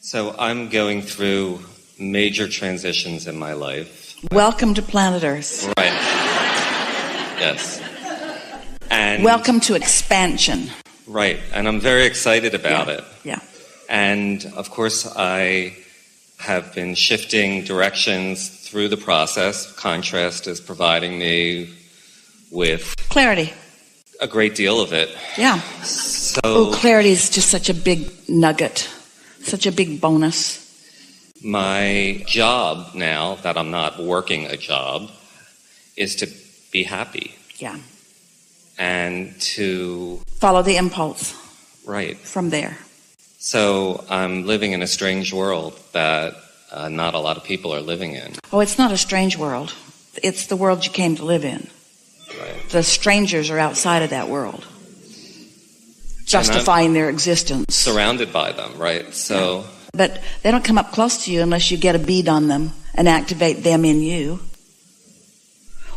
So I'm going through major transitions in my life. Welcome to planet Earth. Right. Yes. And welcome to expansion. Right. And I'm very excited about it. Yeah. And of course, I have been shifting directions through the process. Contrast is providing me with clarity. A great deal of it. Yeah. So clarity is just such a big nugget, such a big bonus. My job now, that I'm not working a job, is to be happy. Yeah. And to follow the impulse. Right. From there. So I'm living in a strange world that not a lot of people are living in. Oh, it's not a strange world. It's the world you came to live in. Right. The strangers are outside of that world, justifying their existence. Surrounded by them, right? So, yeah. But they don't come up close to you unless you get a bead on them and activate them in you,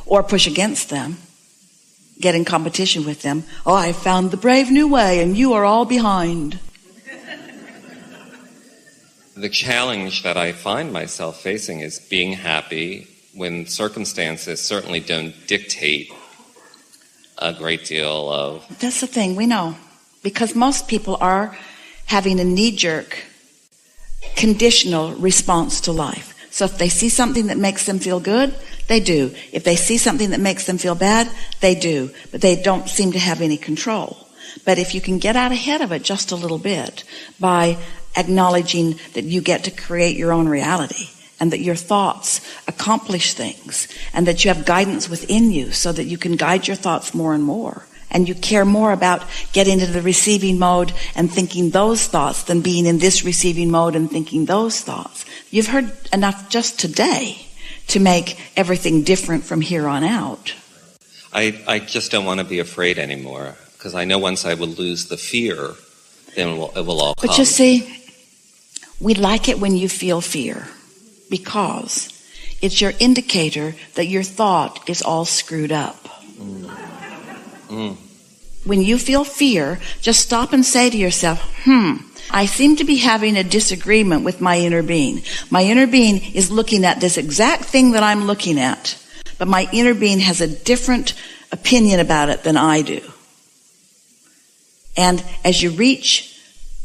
or push against them, get in competition with them. Oh, I found the brave new way and you are all behind. The challenge that I find myself facing is being happy when circumstances certainly don't dictate a great deal of... That's the thing, we know. Because most people are having a knee-jerk, conditional response to life. So if they see something that makes them feel good, they do. If they see something that makes them feel bad, they do. But they don't seem to have any control. But if you can get out ahead of it just a little bit by acknowledging that you get to create your own reality, and that your thoughts accomplish things, and that you have guidance within you so that you can guide your thoughts more and more, and you care more about getting into the receiving mode and thinking those thoughts than being in this receiving mode and thinking those thoughts. You've heard enough just today to make everything different from here on out. I just don't want to be afraid anymore, because I know once I will lose the fear, then it will all come. But you see, we like it when you feel fear, because it's your indicator that your thought is all screwed up. When you feel fear, just stop and say to yourself, I seem to be having a disagreement with my inner being. My inner being is looking at this exact thing that I'm looking at, but my inner being has a different opinion about it than I do. And as you reach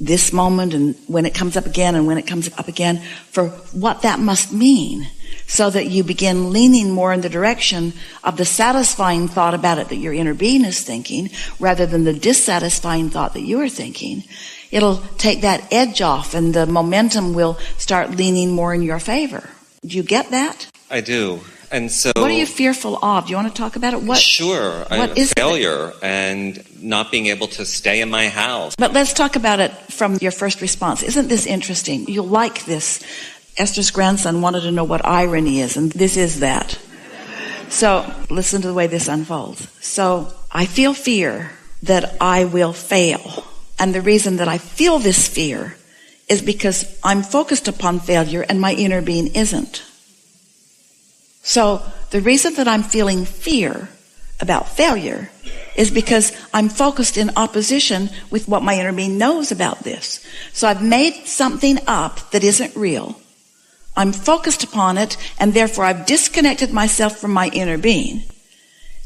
this moment, and when it comes up again, and when it comes up again, for what that must mean, so that you begin leaning more in the direction of the satisfying thought about it that your inner being is thinking, rather than the dissatisfying thought that you are thinking, it'll take that edge off, and the momentum will start leaning more in your favor. Do you get that? I do. And so, what are you fearful of? Do you want to talk about it? Sure. What is failure and not being able to stay in my house. But let's talk about it from your first response. Isn't this interesting? You'll like this. Esther's grandson wanted to know what irony is, and this is that. So listen to the way this unfolds. So I feel fear that I will fail. And the reason that I feel this fear is because I'm focused upon failure and my inner being isn't. So the reason that I'm feeling fear about failure is because I'm focused in opposition with what my inner being knows about this. So I've made something up that isn't real. I'm focused upon it, and therefore I've disconnected myself from my inner being.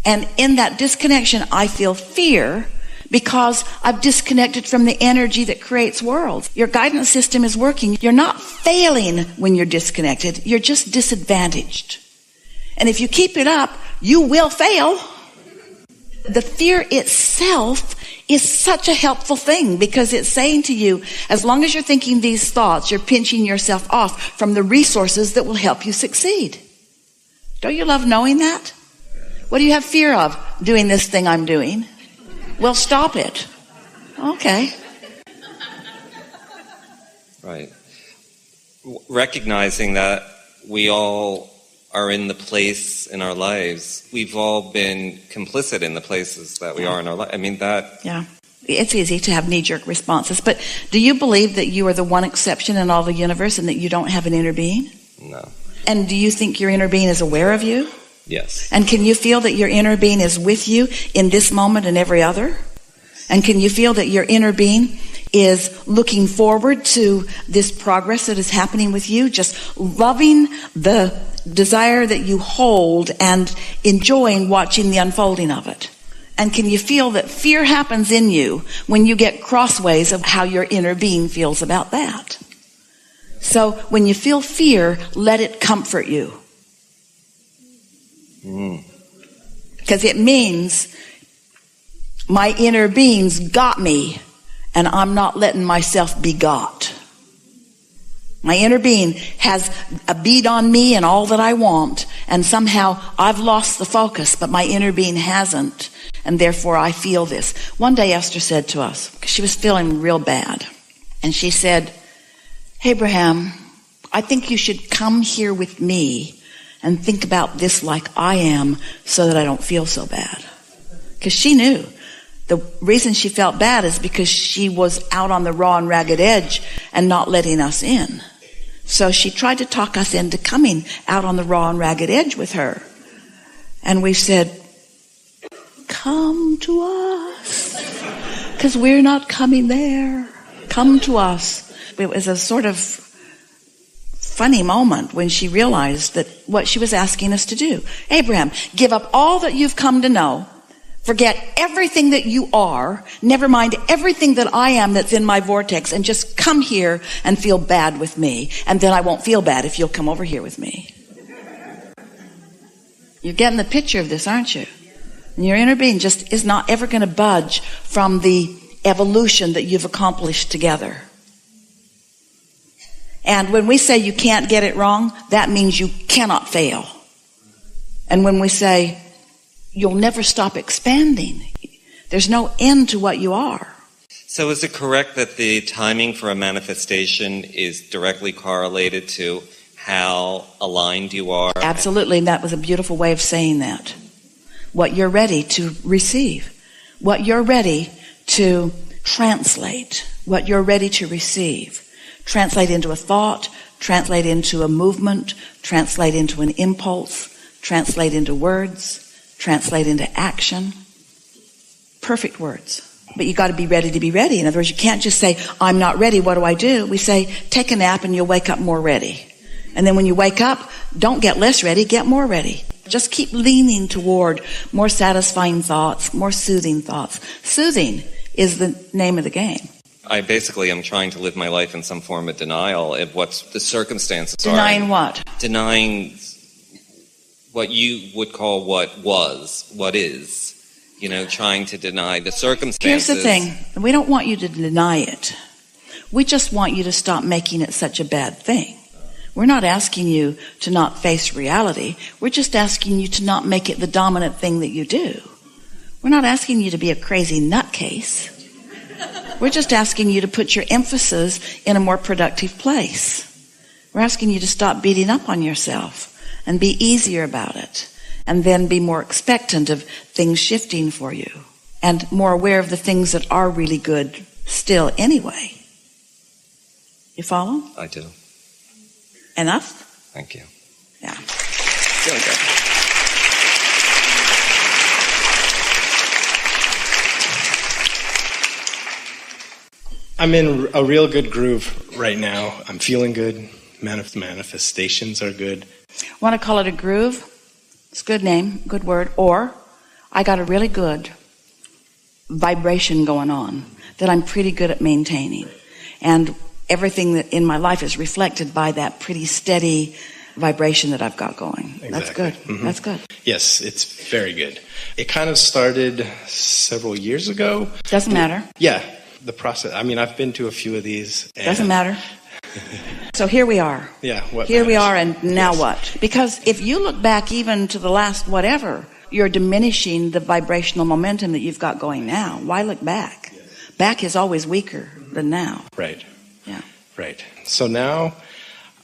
And in that disconnection, I feel fear because I've disconnected from the energy that creates worlds. Your guidance system is working. You're not failing when you're disconnected. You're just disadvantaged. And if you keep it up, you will fail. The fear itself is such a helpful thing, because it's saying to you, as long as you're thinking these thoughts, you're pinching yourself off from the resources that will help you succeed. Don't you love knowing that? What do you have fear of? Doing this thing I'm doing. Well, stop it. Okay. Right. Recognizing that we all are in the place in our lives. We've all been complicit in the places that we are in our life. I mean, that... Yeah. It's easy to have knee-jerk responses. But do you believe that you are the one exception in all the universe and that you don't have an inner being? No. And do you think your inner being is aware of you? Yes. And can you feel that your inner being is with you in this moment and every other? And can you feel that your inner being is looking forward to this progress that is happening with you, just loving the desire that you hold and enjoying watching the unfolding of it? And can you feel that fear happens in you when you get crossways of how your inner being feels about that? So when you feel fear, let it comfort you. Because it means my inner being's got me, and I'm not letting myself be got. My inner being has a bead on me and all that I want, and somehow I've lost the focus, but my inner being hasn't, and therefore I feel this. One day Esther said to us, because she was feeling real bad, and she said, Abraham, I think you should come here with me and think about this like I am so that I don't feel so bad. Because she knew the reason she felt bad is because she was out on the raw and ragged edge and not letting us in. So she tried to talk us into coming out on the raw and ragged edge with her. And we said, come to us, because we're not coming there. Come to us. It was a sort of funny moment when she realized that what she was asking us to do. Abraham, give up all that you've come to know. Forget everything that you are. Never mind everything that I am that's in my vortex, and just come here and feel bad with me. And then I won't feel bad if you'll come over here with me. You're getting the picture of this, aren't you? And your inner being just is not ever going to budge from the evolution that you've accomplished together. And when we say you can't get it wrong, that means you cannot fail. And when we say you'll never stop expanding, there's no end to what you are. So is it correct that the timing for a manifestation is directly correlated to how aligned you are? Absolutely, and that was a beautiful way of saying that. What you're ready to receive, what you're ready to translate, what you're ready to receive. Translate into a thought, translate into a movement, translate into an impulse, translate into words, translate into action. Perfect words. But you got to be ready to be ready. In other words, you can't just say, I'm not ready, what do? We say, take a nap and you'll wake up more ready. And then when you wake up, don't get less ready, get more ready. Just keep leaning toward more satisfying thoughts, more soothing thoughts. Soothing is the name of the game. I basically am trying to live my life in some form of denial of what the circumstances are. Denying what? Denying what you would call what was, what is. You know, trying to deny the circumstances. Here's the thing. We don't want you to deny it. We just want you to stop making it such a bad thing. We're not asking you to not face reality. We're just asking you to not make it the dominant thing that you do. We're not asking you to be a crazy nutcase. We're just asking you to put your emphasis in a more productive place. We're asking you to stop beating up on yourself and be easier about it, and then be more expectant of things shifting for you and more aware of the things that are really good still anyway. You follow? I do. Enough? Thank you. Yeah. Really good. I'm in a real good groove right now. I'm feeling good. Manifestations are good. Want to call it a groove? It's a good name, good word. Or I got a really good vibration going on that I'm pretty good at maintaining. And everything that in my life is reflected by that pretty steady vibration that I've got going. Exactly. That's good. Mm-hmm. That's good. Yes, it's very good. It kind of started several years ago. Doesn't matter. Yeah, the process. I mean, I've been to a few of these. Doesn't matter. So here we are. Yeah. Here we are, and now what? Because if you look back even to the last whatever, you're diminishing the vibrational momentum that you've got going now. Why look back? Back is always weaker than now. Right. Yeah. Right. So now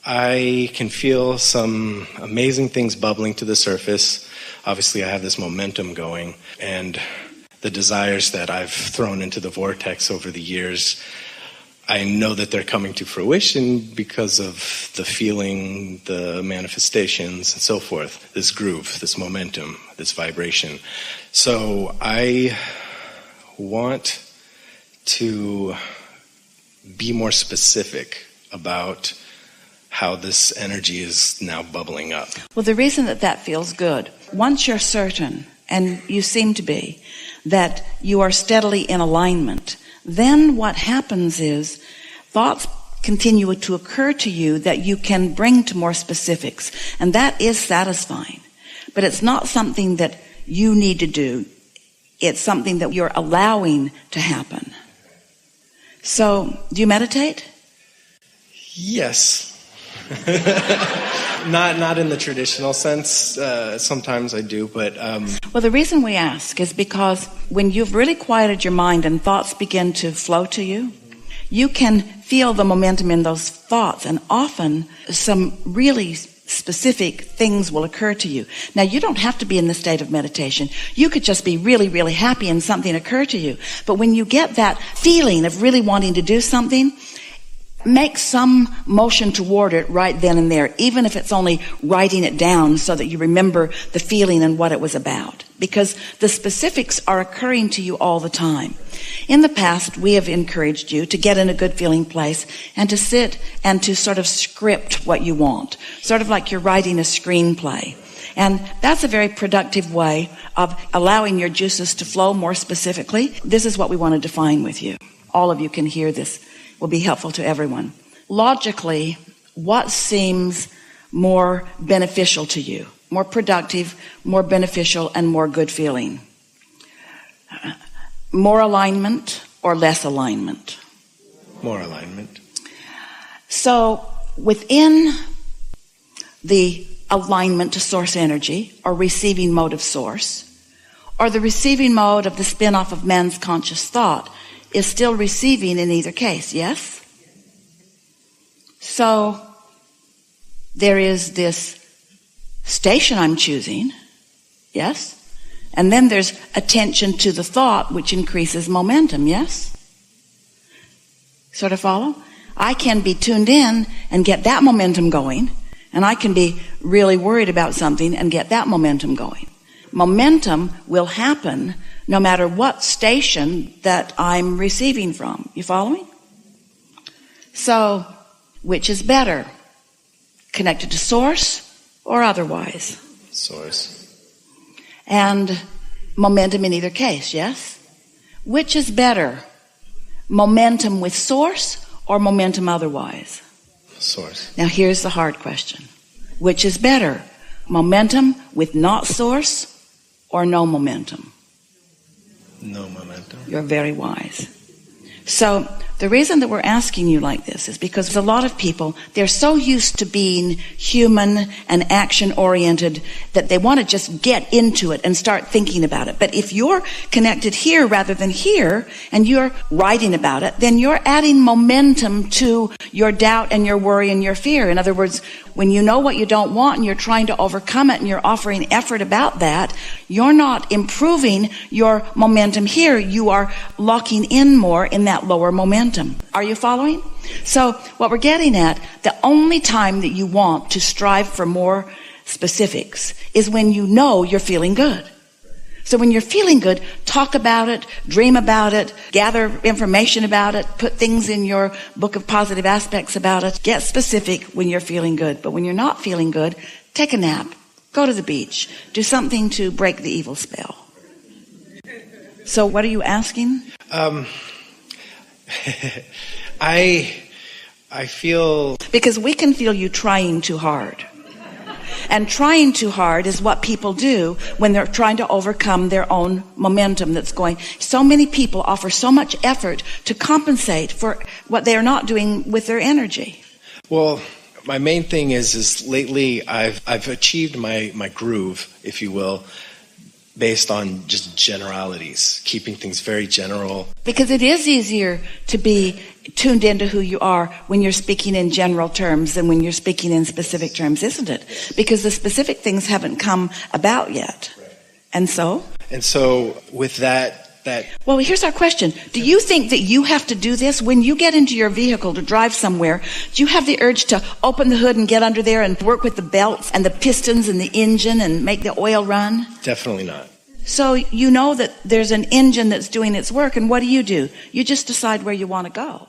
I can feel some amazing things bubbling to the surface. Obviously, I have this momentum going, and the desires that I've thrown into the vortex over the years, I know that they're coming to fruition because of the feeling, the manifestations, and so forth. This groove, this momentum, this vibration. So I want to be more specific about how this energy is now bubbling up? Well, the reason that feels good, once you're certain, and you seem to be, that you are steadily in alignment, then what happens is thoughts continue to occur to you that you can bring to more specifics. And that is satisfying. But it's not something that you need to do. It's something that you're allowing to happen. So, do you meditate? Yes. Not in the traditional sense. Sometimes I do, but... Well, the reason we ask is because when you've really quieted your mind and thoughts begin to flow to you, you can feel the momentum in those thoughts, and often some really specific things will occur to you. Now, you don't have to be in the state of meditation. You could just be really, really happy and something occur to you. But when you get that feeling of really wanting to do something, make some motion toward it right then and there, even if it's only writing it down so that you remember the feeling and what it was about. Because the specifics are occurring to you all the time. In the past, we have encouraged you to get in a good feeling place and to sit and to sort of script what you want. Sort of like you're writing a screenplay. And that's a very productive way of allowing your juices to flow more specifically. This is what we want to define with you. All of you can hear this. Will be helpful to everyone. Logically, what seems more beneficial to you? More productive, more beneficial, and more good feeling? More alignment or less alignment? More alignment. So within the alignment to source energy, or receiving mode of source, or the receiving mode of the spin-off of man's conscious thought, is still receiving in either case, yes? So there is this station I'm choosing, yes? And then there's attention to the thought, which increases momentum, yes? Sort of follow? I can be tuned in and get that momentum going, and I can be really worried about something and get that momentum going. Momentum will happen no matter what station that I'm receiving from. You following? So, which is better? Connected to source or otherwise? Source. And momentum in either case, yes? Which is better? Momentum with source or momentum otherwise? Source. Now here's the hard question. Which is better? Momentum with not source or no momentum? No momentum. You're very wise. So the reason that we're asking you like this is because a lot of people, they're so used to being human and action-oriented that they want to just get into it and start thinking about it. But if you're connected here rather than here, and you're writing about it, then you're adding momentum to your doubt and your worry and your fear. In other words, when you know what you don't want and you're trying to overcome it and you're offering effort about that, you're not improving your momentum here. You are locking in more in that lower momentum. Are you following? So what we're getting at, the only time that you want to strive for more specifics is when you know you're feeling good. So when you're feeling good, talk about it, dream about it, gather information about it, put things in your book of positive aspects about it. Get specific when you're feeling good. But when you're not feeling good, take a nap, go to the beach, do something to break the evil spell. So what are you asking? I feel... Because we can feel you trying too hard. And trying too hard is what people do when they're trying to overcome their own momentum that's going. So many people offer so much effort to compensate for what they are not doing with their energy. Well, my main thing is lately I've achieved my groove, if you will, based on just generalities, keeping things very general. Because it is easier to be tuned into who you are when you're speaking in general terms than when you're speaking in specific terms, isn't it? Because the specific things haven't come about yet. And so with that... Well, here's our question. Do you think that you have to do this? When you get into your vehicle to drive somewhere, do you have the urge to open the hood and get under there and work with the belts and the pistons and the engine and make the oil run? Definitely not. So you know that there's an engine that's doing its work, and what do? You just decide where you want to go.